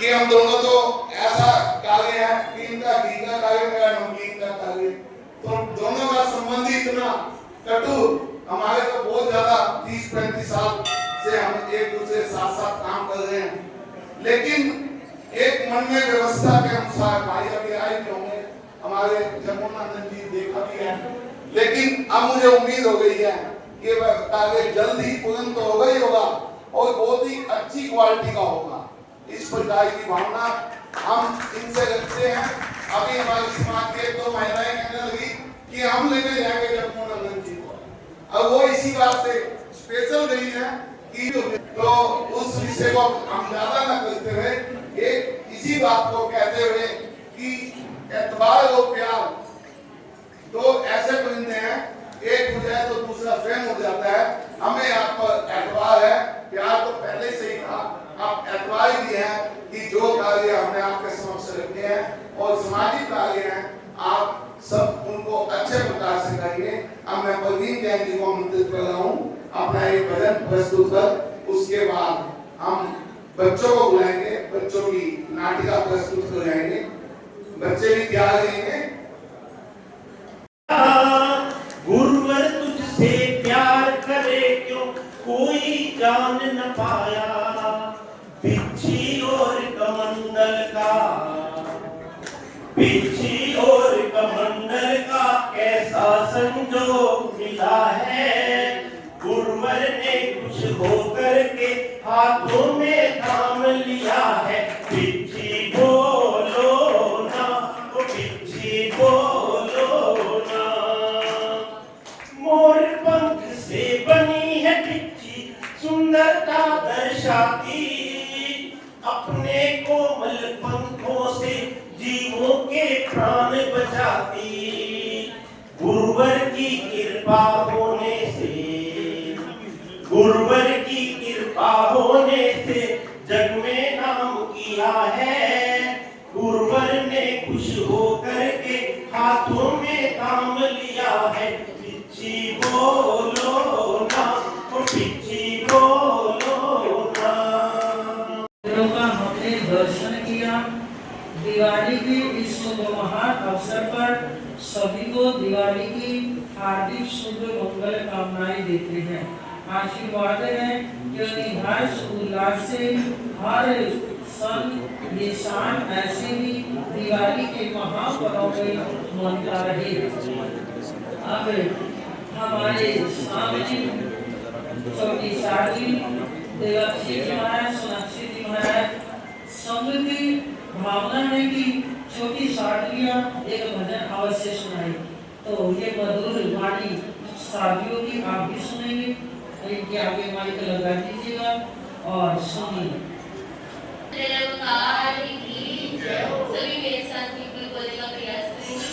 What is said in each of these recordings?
कि हम दोनों तो ऐसा कार्य है कि इनका घी का कार्य, मेरा नमकीन का कार्य, तो दोनों का संबंध ही इतना कटु, हमारे तो बहुत ज्यादा 30-35 साल से हम एक दूसरे साथ साथ काम कर रहे हैं, लेकिन एक मन में व्यवस्था के अनुसार भाई अभी आए भी होंगे, हमारे जमुनानंद जी देखा भी है, लेकिन अब मुझे उम्मीद हो गई है कि वह कार्य जल्द ही तुरंत तो होगा ही होगा और बहुत ही अच्छी क्वालिटी का होगा। इस प्रकार की भावना हम इनसे रखते हैं। अभी हमारे समाज के 2 महिलाएं कहने लगी कि हम लेने जाएंगे जमुनानंद जी को, अब वो इसी बात से स्पेशल गई है कि तो उस विषय को हम ज्यादा न करते हुए एक इसी बात को कहते हुए कि एतबार और प्यार दो ऐसे परिंदे हैं, एक हो जाए तो दूसरा स्वयं हो जाता है। हमें आप पर एतबार है, प्यार तो पहले से ही था, आप एतबार भी है कि जो कार्य हमने आपके समक्ष रखे हैं और सामाजिक कार्य हैं, आप सब उनको अच्छे प्रकार से करिए। अब मैं प्रवीण जैन जी को आमंत्रित कर रहा हूँ अपना एक भजन प्रस्तुत कर, उसके बाद हम बच्चों को बुलाएंगे, बच्चों की नाटिका प्रस्तुत कराएंगे, बच्चे भी तैयार रहेंगे। गुरुवर तुझसे प्यार करे क्यों कोई जान न पाया, बिच्छी और कमंडल का, बिच्छी और कमंडल का कैसा संजोग मिला है। गुरुवर ने कुछ होकर के हाथों में थाम लिया है। बिच्छी बोलो ना, ओ बिच्छी बोलो ना, मोर पंख से बनी है बिच्छी सुंदरता दर्शाती, अपने कोमल पंखों से जीवों के प्राण बचाती। गुरुवर की कृपा होने से, गुरुवर की कृपा होने से जग में नाम किया है। गुरुवर ने खुश होकर के हाथों में काम लिया है। बिच्छी बोलो ना, ओ बिच्छी बोलो ना। हमने दर्शन किया। दिवाली के इस शुभ महान अवसर पर सभी को दिवाली की हार्दिक शुभ मंगल कामनाएं देते हैं। आशीर्वाद है कि हर्ष उल्लास से हर सन ये शाम ऐसे ही दिवाली के महापर्व में मनता रहे। अब हमारे सामने छोटी शादी देवाक्षी जी महाराज, सोनाक्षी जी महाराज, संघ की भावना है कि छोटी शादियाँ एक भजन अवश्य सुनाई, तो ये मधुर वाणी शादियों की आप भी सुनेंगे। इनके आगे माइक लगा दीजिएगा और सुनिए। सभी मेरे साथ बिल्कुल बोलने का प्रयास करेंगे।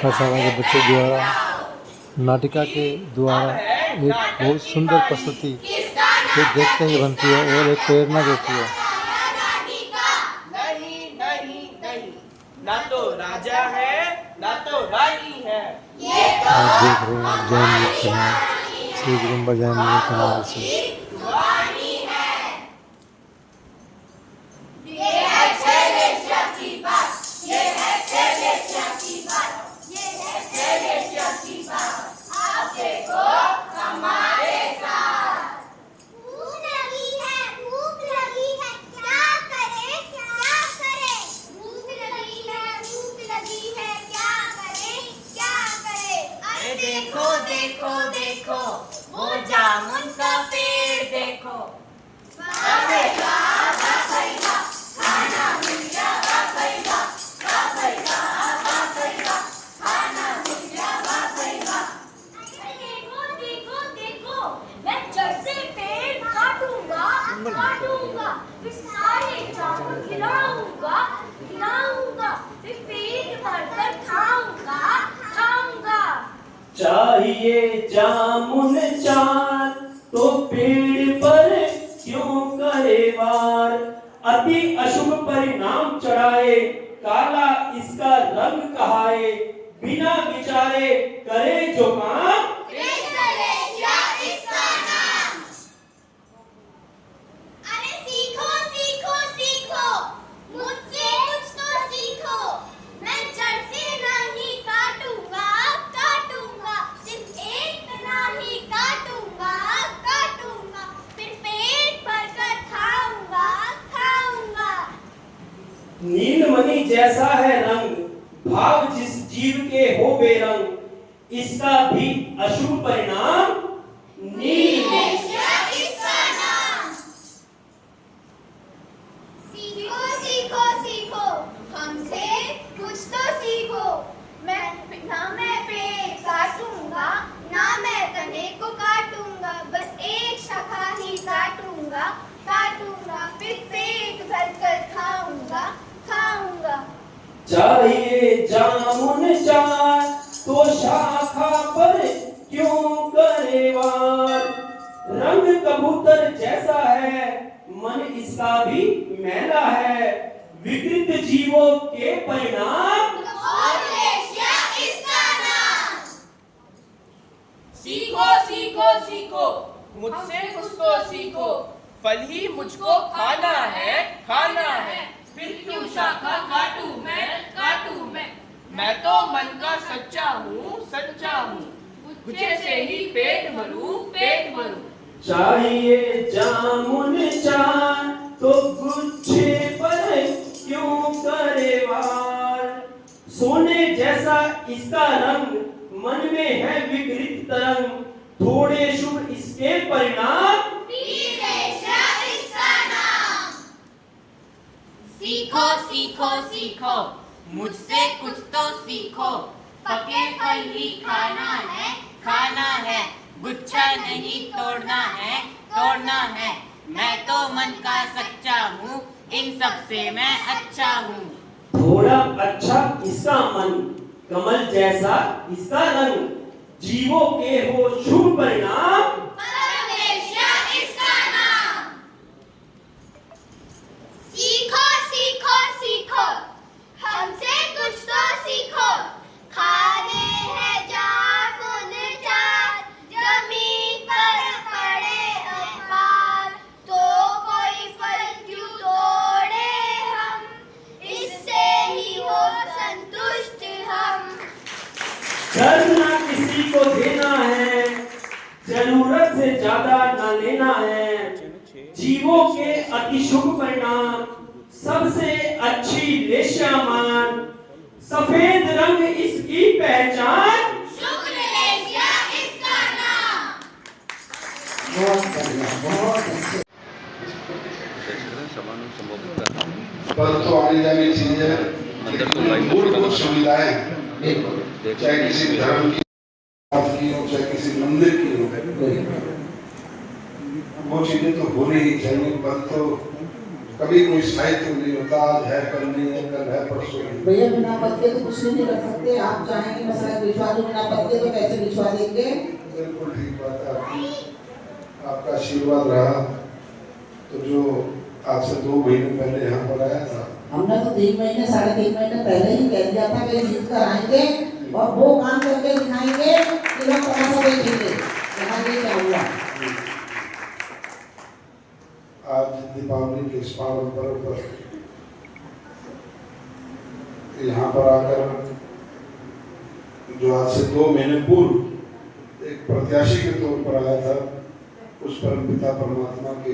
भाषाओं के बच्चों द्वारा नाटिका के द्वारा एक बहुत सुंदर प्रस्तुति जो देखते ही बनती है और एक प्रेरणा देती है। नहीं नहीं नहीं, ना तो राजा है ना तो रानी है। आप देख रहे हैं जैन युग कनाल, श्री गुरुम्बा जैन युग कनाल से। देखो देखो देखो वो जामुन का पेड़ देखो। बाबैया बाबैया खाना मिला, बाबैया बाबैया बाबैया खाना मिला, बाबैया। देखो देखो देखो मैं जड़ से पेड़ काटूंगा काटूंगा, फिर सारे जामुन खिलाऊंगा खिलाऊंगा, फिर पेट भरकर खाऊंगा खाऊंगा। चाहिए जामुन चार तो पेड़ पर क्यों करे वार, अति अशुभ परिणाम चढ़ाए, काला इसका रंग कहाए, बिना विचारे करे जो काम इसका नाम। अरे सीखो सीखो सीखो मुझसे कुछ तो सीखो, मैं जड़ से नहीं काटूंगा काटूंगा, सिर्फ एक नहीं काटूंगा काटूंगा, फिर पेट भरकर खाऊंगा खाऊंगा। नीलमणि जैसा है रंग, भाव जिस जीव के हो बेरंग, इसका भी अशुभ परिणाम नील। इसका नाम। सीखो सीखो सीखो हमसे कुछ तो सीखो, मैं पेड़ काटूंगा ना मैं तने को काटूंगा, बस एक शाखा ही काटूंगा काटूंगा, फिर पेट भरकर खाऊंगा खाऊंगा। चाहिए जामुन चार तो शाखा पर क्यों करे वार, रंग कबूतर जैसा है, मन इसका भी मैला है, विकृत जीवों के परिणाम इसका नाम। सीखो सीखो सीखो मुझसे कुछ तो सीखो, फल ही मुझको खाना है, फिर क्यों शाखा काटूं मैं तो मन का सच्चा हूँ, गुच्छे से ही पेट भरूं। चाहिए जामुन चार तो गुच्छे पर क्यों करे वार, सोने जैसा इसका रंग, मन में है विकृत तरंग, थोड़े शुभ इसके परिणाम इसका नाम। सीखो सीखो सीखो मुझसे कुछ तो सीखो, पके फल ही खाना है, गुच्छा नहीं तोड़ना है, मैं तो मन का सच्चा हूँ, इन सब से मैं अच्छा हूँ। थोड़ा अच्छा इसका मन, कमल जैसा इसका रंग, जीवों के हो शुभ परिणाम इसका नाम। सीखो सीखो सीखो हमसे कुछ तो सीखो, खाने हैं जामुन चार, जमीन पर पड़े अखबार, तो कोई फल क्यों तोड़े हम, इससे ही हो संतुष्ट हम। करना किसी को देना है, जरूरत से ज्यादा ना लेना है, जीवों के अति शुभ परिणाम, सबसे अच्छी लेश्यामान, सफेद रंग इसकी पहचान शुक्र लेशिया इसका नाम। परंतु आने जाने की चीजें मूलभूत सुविधाएं, चाहे किसी धर्म की हो चाहे किसी मंदिर की हो, वो चीजें तो होनी ही चाहिए। परंतु कभी कोई साहित्य नहीं होता, आज है कल नहीं है, कल है परसों नहीं। भैया बिना पद के तो कुछ नहीं कर सकते। आप चाहेंगे मसला भिजवा दो, बिना पद के तो कैसे भिजवा देंगे? बिल्कुल ठीक बात है आपकी, आपका आशीर्वाद रहा। तो जो आज से 2 महीने पहले यहाँ पर आया था, हमने तो 3 महीने 3.5 महीने पहले ही कह दिया था कि जीत कर आएंगे और वो काम करके दिखाएंगे कि लोग तमाशा देखेंगे। यहाँ ये क्या हुआ? आज दीपावली के इस पावन पर्व पर यहाँ पर आकर जो आज से 2 महीने पूर्व एक प्रत्याशी के तौर पर आया था, उस परम पिता परमात्मा के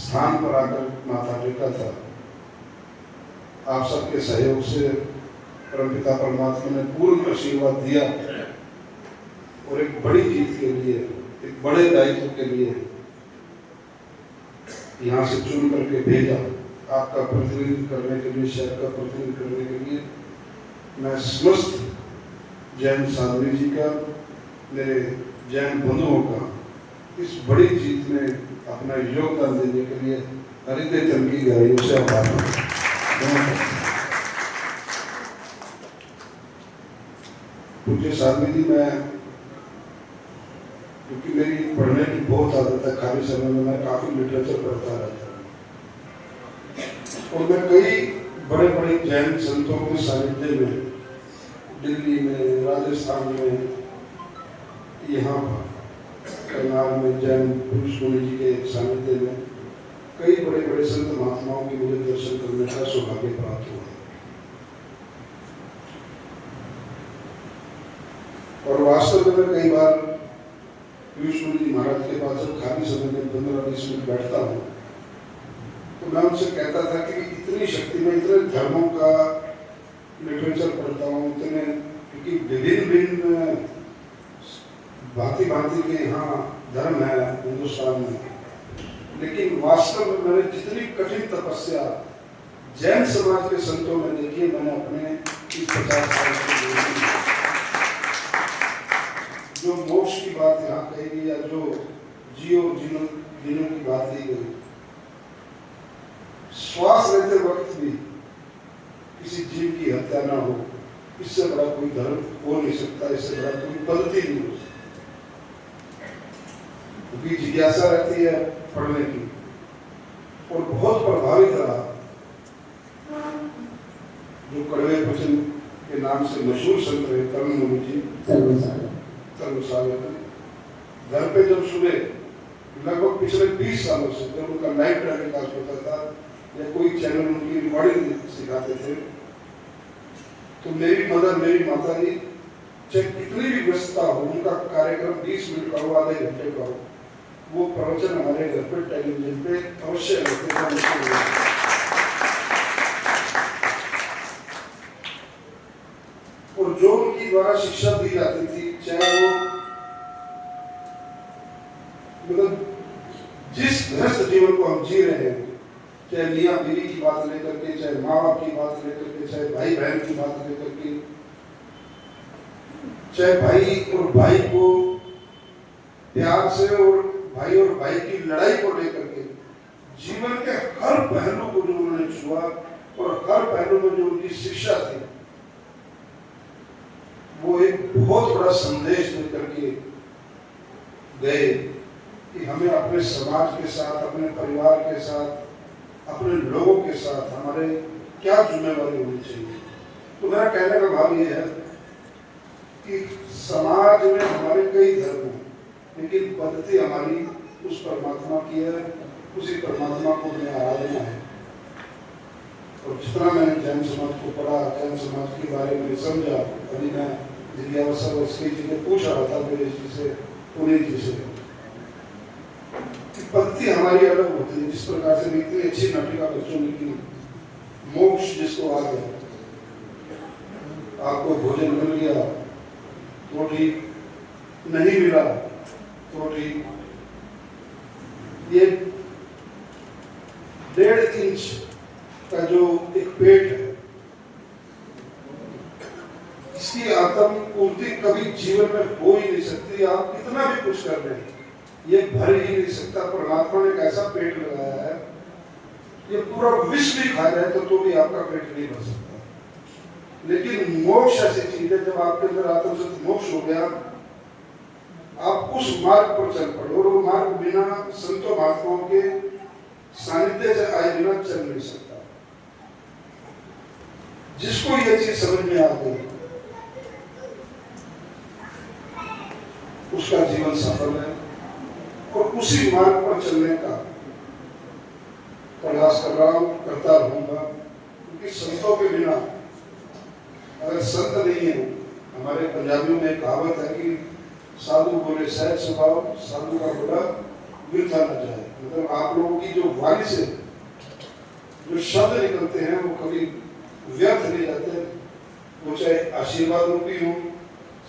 स्थान पर आकर माथा टेका था। आप सबके सहयोग से परम पिता परमात्मा ने पूर्ण आशीर्वाद दिया और एक बड़ी जीत के लिए, एक बड़े दायित्व के लिए यहाँ से चुन करके भेजा, आपका प्रतिनिधित्व करने के लिए, शहर का प्रतिनिधित्व करने के लिए। मैं समस्त जैन साध्वी जी का, मेरे जैन बंधुओं का इस बड़ी जीत में अपना योगदान देने के लिए हृदय तन की गहराइयों से आभार मानता हूं। पूज्य साध्वी जी, मैं क्योंकि मेरी पढ़ने की बहुत आदत है, खाली समय में मैं काफी लिटरेचर पढ़ता रहता हूँ और मैं कई बड़े बड़े जैन संतों के सानिध्य में दिल्ली में, राजस्थान में, यहाँ करनाल में जैन पुरुष मुनि जी के सानिध्य में कई बड़े बड़े संत महात्माओं के मुझे दर्शन करने का सौभाग्य प्राप्त हुआ। और वास्तव में कई बार पीयूष मुनि जी महाराज के पास जब खाली समय में 15-20 मिनट बैठता हूँ तो मैं उनसे कहता था कि इतनी शक्ति में इतने धर्मों का लिटरेचर पढ़ता हूँ, इतने, क्योंकि विभिन्न भांति भांति के यहाँ धर्म है हिंदुस्तान में, लेकिन वास्तव में मैंने जितनी कठिन तपस्या जैन समाज के संतों में देखी है, मैंने अपने इस 50 साल के जो मोक्ष की बात यहाँ कही गई या जो जीनों की बात की गई, श्वास लेते वक्त भी किसी जीव की हत्या ना हो, इससे बड़ा कोई धर्म हो नहीं सकता, इससे बड़ा कोई पद्धति नहीं हो सकती। क्योंकि जिज्ञासा रहती है पढ़ने की। और बहुत प्रभावित रहा जो कड़वे वचन के नाम से मशहूर संत रहे तरुण मुनि जी, घर पे जब सुबह लगभग पिछले 20 सालों से जब उनका लाइव टेलीकास्ट होता था या कोई चैनल उनकी रिकॉर्डिंग सिखाते थे, तो मेरी मदर, मेरी माता जी, चाहे कितनी भी व्यस्तता हो, उनका कार्यक्रम 20 मिनट का हो, आधे घंटे का हो, वो प्रवचन हमारे घर पे टेलीविजन पे अवश्य रहते थे। और जो उनकी द्वारा शिक्षा दी जाती थी, चाहे वो मतलब जिस गृहस्थ जीवन को हम जी रहे हैं, चाहे मियाँ बीवी की बात लेकर के, चाहे माँ बाप की बात लेकर के, चाहे भाई बहन की बात लेकर के, चाहे भाई और भाई को प्यार से और भाई की लड़ाई को लेकर के, जीवन के हर पहलू को जो उन्होंने छुआ और हर पहलू में जो उनकी शिक्षा थी, वो एक बहुत बड़ा संदेश देकर के गए कि हमें अपने समाज के साथ, अपने परिवार के साथ, अपने लोगों के साथ हमारे क्या जिम्मेवारी होनी चाहिए। तो मेरा कहने का भाव ये है कि समाज में हमारे कई धर्म हैं, लेकिन पद्धति हमारी उस परमात्मा की है, उसी परमात्मा को हमें आराधना है। और जितना मैंने जैन समाज को पढ़ा, जैन समाज के बारे में समझा, अभी मैं जिज्ञासा उसकी जी ने पूछ रहा था मेरे जी से, पुनीत जी से, पद्धति हमारी अलग होती है। जिस प्रकार से इतनी अच्छी नाटिका बच्चों ने की, मोक्ष जिसको आ गया, आपको भोजन मिल गया तो ठीक, नहीं मिला तो ठीक। ये 1.5 इंच का जो एक पेट है, इसकी आत्म पूर्ति कभी जीवन में हो ही नहीं सकती। आप कितना भी कुछ कर रहे हैं, ये भर ही नहीं सकता। परमात्मा ने एक ऐसा पेट लगाया है ये पूरा विश्व भी खा जाए तो भी आपका पेट नहीं भर सकता। लेकिन मोक्ष ऐसी चीज है, जब आपके अंदर आत्म से मोक्ष हो गया, आप उस मार्ग पर चल पड़े, और वो मार्ग बिना संतों महात्माओं के सानिध्य से आए बिना चल नहीं सकता। जिसको ये चीज समझ में आ गई उसका जीवन सफल है, और उसी मार्ग पर चलने का प्रयास कर रहा हूं, करता रहूंगा। क्योंकि संतों के बिना, अगर संत नहीं है, हमारे पंजाबियों में कहावत है कि साधु बोले सहज स्वभाव, साधु का बोला वृथा न जाए। मतलब आप लोगों की जो वाणी से जो शब्द निकलते हैं वो कभी व्यर्थ नहीं जाते। वो चाहे आशीर्वाद रूपी हो,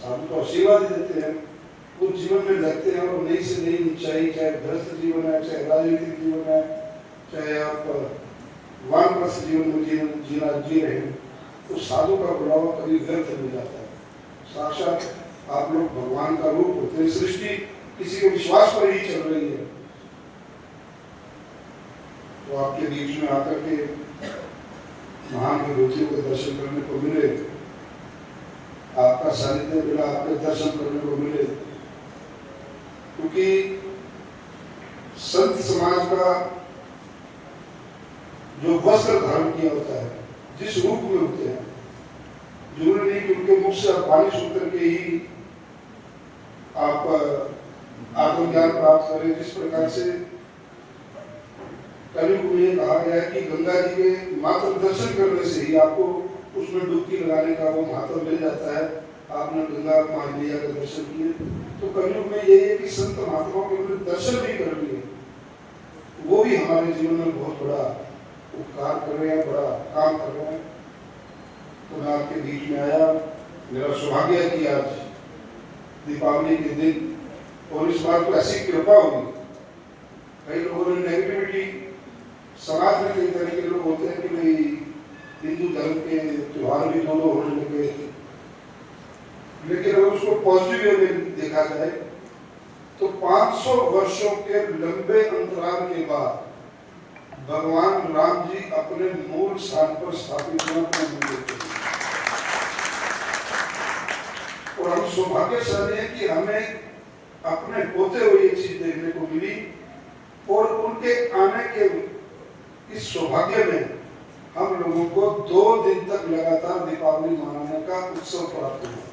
साधु तो आशीर्वाद ही देते हैं, वो जीवन में लगते हैं और नई से नई ऊंचाई, चाहे गृहस्थ जीवन है, चाहे राजनीतिक जीवन है, चाहे आप वानप्रस्थ जीवन में जी रहे हैं, तो साधु का बुलावा कभी व्यर्थ नहीं जाता है। साक्षात आप लोग भगवान का रूप होते हैं। सृष्टि किसी के विश्वास पर ही चल रही है, तो आपके बीच में आकर के महान विभूतियों के दर्शन करने को मिले, आपका सानिध्य मिला, आपके दर्शन करने को मिले। क्योंकि संत समाज का जो वस्त्र धारण किया होता है, जिस रूप में होते हैं, जरूरी नहीं कि उनके मुख से आप वाणी सुन करके ही आप आत्मज्ञान प्राप्त करें। जिस प्रकार से कलयुग में ये कहा गया है कि गंगा जी के मात्र दर्शन करने से ही आपको उसमें डुबकी लगाने का वो महत्व मिल जाता है। आपने गंगा मैया के दर्शन किए, तो कलयुग में ये है कि संत महात्माओं के दर्शन भी कर लिए, वो भी हमारे जीवन में बहुत बड़ा उपकार कर रहे हैं, बड़ा काम कर रहे हैं। तो मैं आपके बीच में आया, मेरा सौभाग्य है कि आज दीपावली के दिन, और इस बार तो ऐसी कृपा होगी, कई लोगों ने नेगेटिविटी, समाज में कई तरह के लोग होते हैं कि भाई हिंदू धर्म के त्योहार भी दोनों होने लगे, लेकिन अगर उसको पॉजिटिव वे में देखा जाए तो 500 वर्षों के लंबे अंतराल के बाद भगवान राम जी अपने मूल स्थान पर स्थापित हुए। और हम सौभाग्यशाली हैं कि हमें अपने होते हुए ये चीज देखने को मिली, और उनके आने के इस सौभाग्य में हम लोगों को 2 दिन तक लगातार दीपावली मनाने का उत्सव प्राप्त हुआ।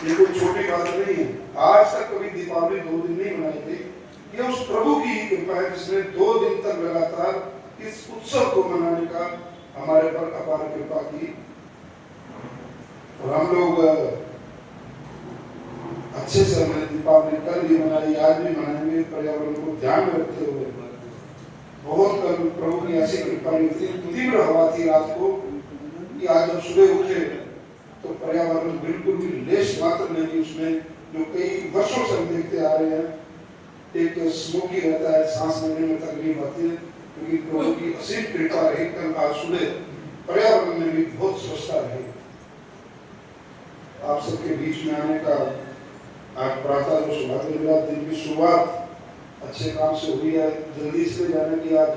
ये कोई छोटी बात नहीं है, आज तक कभी दीपावली 2 दिन नहीं मनाई थी। ये उस प्रभु की ही कृपा है जिसने 2 दिन तक लगातार इस उत्सव को मनाने का हमारे पर अपार कृपा की। और हम लोग अच्छे से हमने दीपावली कल भी मनाई, आज भी मनाएंगे, पर्यावरण को ध्यान में रखते हुए। बहुत कल प्रभु की ऐसी कृपा हुई थी, तीव्र हवा थी रात को, कि आज जब सुबह उठे तो पर्यावरण बिल्कुल भी लेश मात्र नहीं, उसमें जो कई वर्षों से हम देखते आ रहे हैं, एक स्मोकी रहता है, सांस लेने में तकलीफ आती है, क्योंकि प्रभु की असीम कृपा रही। कल आज सुबह पर्यावरण में भी बहुत स्वच्छता रही। आप सबके बीच में आने का आज प्रातः जो सौभाग्य मिला, दिन की शुरुआत अच्छे काम से हुई है। जल्दी इसलिए जाने की आज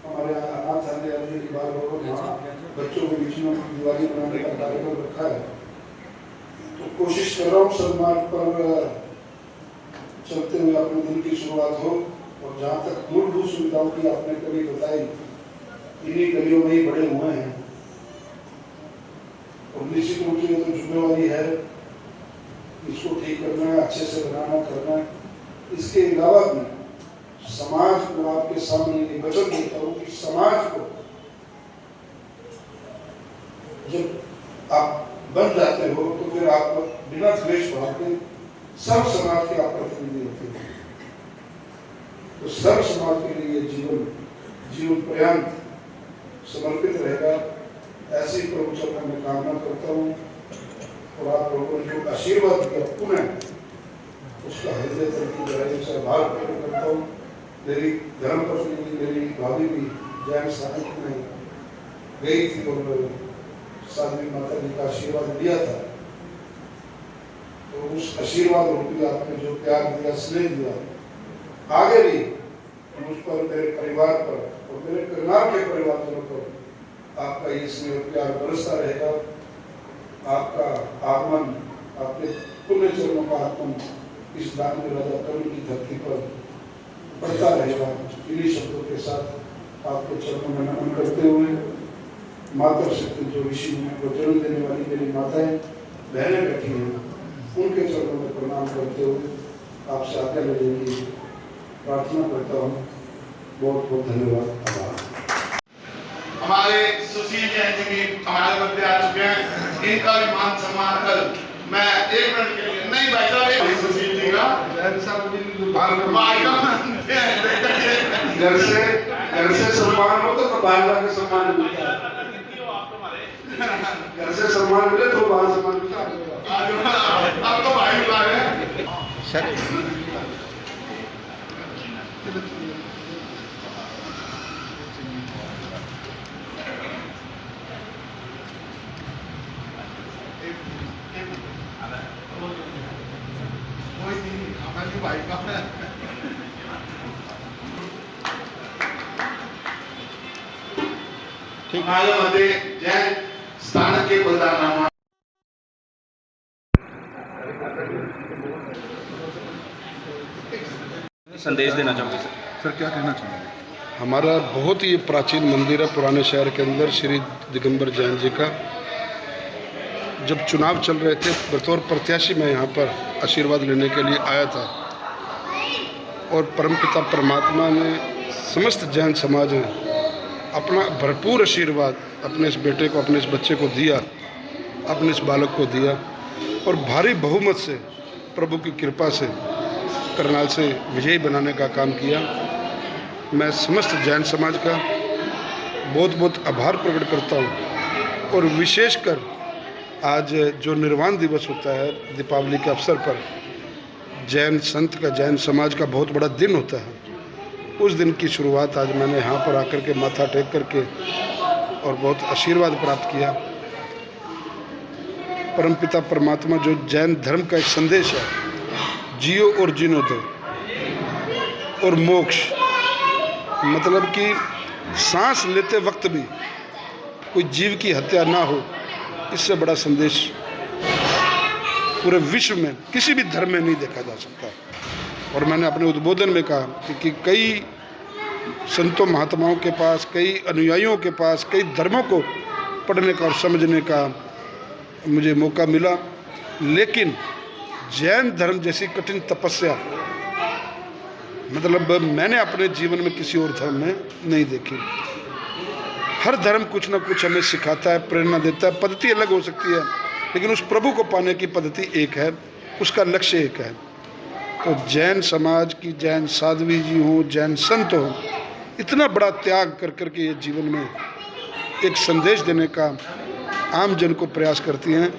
हमारे यहाँ अनाथालय की बार बच्चों के बीच में दिवाली मनाने का कार्यक्रम रखा है, तो कोशिश कर रहा हूँ सब मार्ग पर चलते हुए अपने दिन की शुरुआत हो। और जहाँ तक मूलभूत सुविधाओं की आपने कभी बताई, इन्हीं गलियों में ही बड़े हुए हैं, और निश्चित रूप से तो जिम्मेवारी है इसको ठीक करना है, अच्छे से बनाना करना है। इसके अलावा भी समाज को आपके सामने ये वचन देता हूँ कि समाज को जब आप बन जाते हो तो फिर आप बिना द्वेष भाव के सब समाज के आप प्रतिनिधि होते हैं। तो सब समाज के लिए जीवन पर्यंत समर्पित रहेगा, ऐसी प्रभु चरणों में कामना करता हूँ। और आप लोगों ने जो आशीर्वाद दिया पुनः उसका हृदय तक गहराई से आभार प्रकट करता हूँ। मेरी धर्मपत्नी, मेरी भाभी भी जैन साहित्य में गई थी और साध्वी माता जी का आशीर्वाद लिया था, तो उस आशीर्वाद रूपी आपने जो प्यार दिया, स्नेह दिया, आगे भी मुझ पर, मेरे परिवार पर और मेरे करनाल के परिवारों पर आपका ये स्नेह प्यार बरसता रहेगा। आपका आगमन, आपके पुण्य चरणों का आगमन इस दान राजा कर्ण की धरती पर बढ़ता रहेगा। इन्हीं शब्दों के साथ आपके चरणों में नमन करते हुए माता शक्ति जो ऋषि मुनि को जन्म देने वाली मेरी माताएं बहनें बैठी हैं, उनके चरणों में प्रणाम करते हुए आपसे आज्ञा लेने की प्रार्थना करता हूँ। बहुत बहुत धन्यवाद, आभार। हमारे सुशील जैन जी भी हमारे मध्य आ चुके हैं। इनका भी मान सम्मान कर मैं 1 मिनट के लिए, नहीं भाई साहब, एक सुशील जी का घर से सम्मान हो तो बाहर जाके सम्मान मिलता है। घर से सम्मान मिले तो बाहर सम्मान मिलता है। अब तो भाई बुला रहे हैं। भाई का माझ्यामध्ये जैन स्थान के बलिदान संदेश देना चाहूँगी सर, क्या कहना चाहेंगे? हमारा बहुत ही प्राचीन मंदिर है पुराने शहर के अंदर, श्री दिगंबर जैन जी का। जब चुनाव चल रहे थे, बतौर प्रत्याशी मैं यहाँ पर आशीर्वाद लेने के लिए आया था और परमपिता परमात्मा ने समस्त जैन समाज ने अपना भरपूर आशीर्वाद अपने इस बेटे को, अपने इस बच्चे को दिया, अपने इस बालक को दिया और भारी बहुमत से प्रभु की कृपा से करनाल से विजयी बनाने का काम किया। मैं समस्त जैन समाज का बहुत बहुत आभार प्रकट करता हूँ और विशेषकर आज जो निर्वाण दिवस होता है दीपावली के अवसर पर, जैन संत का, जैन समाज का बहुत बड़ा दिन होता है। उस दिन की शुरुआत आज मैंने यहाँ पर आकर के माथा टेक करके और बहुत आशीर्वाद प्राप्त किया। परमपिता परमात्मा जो जैन धर्म का एक संदेश है, जियो और जीनो दो और मोक्ष, मतलब कि सांस लेते वक्त भी कोई जीव की हत्या ना हो, इससे बड़ा संदेश पूरे विश्व में किसी भी धर्म में नहीं देखा जा सकता। और मैंने अपने उद्बोधन में कहा कि कई संतों महात्माओं के पास, कई अनुयायियों के पास, कई धर्मों को पढ़ने का और समझने का मुझे मौका मिला, लेकिन जैन धर्म जैसी कठिन तपस्या मतलब मैंने अपने जीवन में किसी और धर्म में नहीं देखी। हर धर्म कुछ ना कुछ हमें सिखाता है, प्रेरणा देता है। पद्धति अलग हो सकती है, लेकिन उस प्रभु को पाने की पद्धति एक है, उसका लक्ष्य एक है। तो जैन समाज की, जैन साध्वी जी हों, जैन संत हों, इतना बड़ा त्याग कर कर के ये जीवन में एक संदेश देने का आम जन को प्रयास करती हैं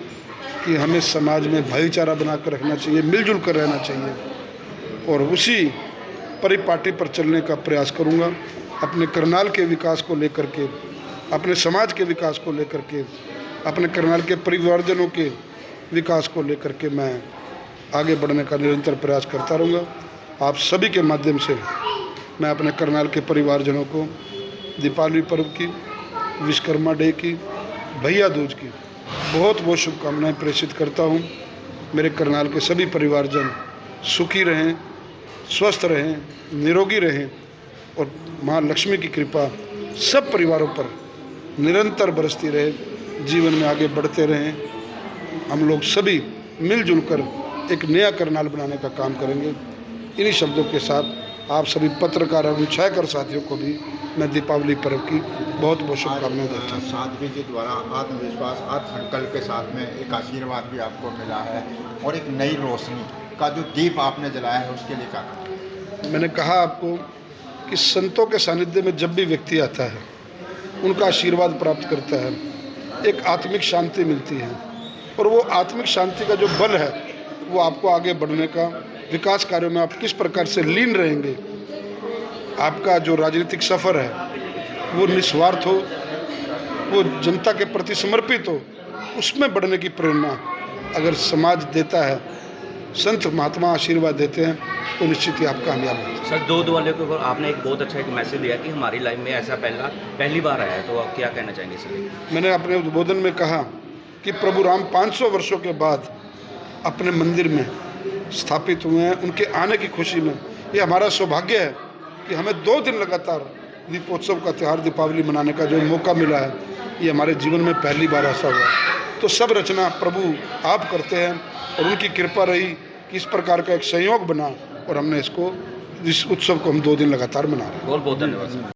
कि हमें समाज में भाईचारा बनाकर रखना चाहिए, मिलजुल कर रहना चाहिए और उसी परिपाटी पर चलने का प्रयास करूँगा। अपने करनाल के विकास को लेकर के, अपने समाज के विकास को लेकर के, अपने करनाल के परिवारजनों के विकास को लेकर के मैं आगे बढ़ने का निरंतर प्रयास करता रहूँगा। आप सभी के माध्यम से मैं अपने करनाल के परिवारजनों को दीपावली पर्व की, विश्वकर्मा डे की, भैया दूज की बहुत बहुत शुभकामनाएं प्रेषित करता हूँ। मेरे करनाल के सभी परिवारजन सुखी रहें, स्वस्थ रहें, निरोगी रहें और माँ लक्ष्मी की कृपा सब परिवारों पर निरंतर बरसती रहे, जीवन में आगे बढ़ते रहें। हम लोग सभी मिलजुल कर एक नया करनाल बनाने का काम करेंगे। इन्हीं शब्दों के साथ आप सभी पत्रकार एवं छायाकर साथियों को भी मैं दीपावली पर्व की बहुत बहुत शुभकामनाएं देता हूँ। साध्वी जी द्वारा आत्मविश्वास, आत्मसंकल्प के साथ में एक आशीर्वाद भी आपको मिला है और एक नई रोशनी का जो दीप आपने जलाया है, उसके लिए क्या कहा? मैंने कहा आपको कि संतों के सानिध्य में जब भी व्यक्ति आता है, उनका आशीर्वाद प्राप्त करता है, एक आत्मिक शांति मिलती है और वो आत्मिक शांति का जो बल है वो आपको आगे बढ़ने का, विकास कार्यों में आप किस प्रकार से लीन रहेंगे, आपका जो राजनीतिक सफ़र है वो निस्वार्थ हो, वो जनता के प्रति समर्पित हो, उसमें बढ़ने की प्रेरणा अगर समाज देता है, संत महात्मा आशीर्वाद देते हैं, तो निश्चित ही आप कामयाब होंगे। सर दो दिवाली के ऊपर आपने एक बहुत अच्छा एक मैसेज दिया कि हमारी लाइफ में ऐसा पहली बार आया है, तो आप क्या कहना चाहेंगे सर? मैंने अपने उद्बोधन में कहा कि प्रभु राम 500 वर्षों के बाद अपने मंदिर में स्थापित हुए हैं। उनके आने की खुशी में ये हमारा सौभाग्य है कि हमें 2 दिन लगातार दीपोत्सव का त्यौहार दीपावली मनाने का जो मौका मिला है, ये हमारे जीवन में पहली बार ऐसा हुआ। तो सब रचना प्रभु आप करते हैं और उनकी कृपा रही कि इस प्रकार का एक संयोग बना और हमने इस उत्सव को हम 2 दिन लगातार मना रहे हैं। बहुत बहुत धन्यवाद सर।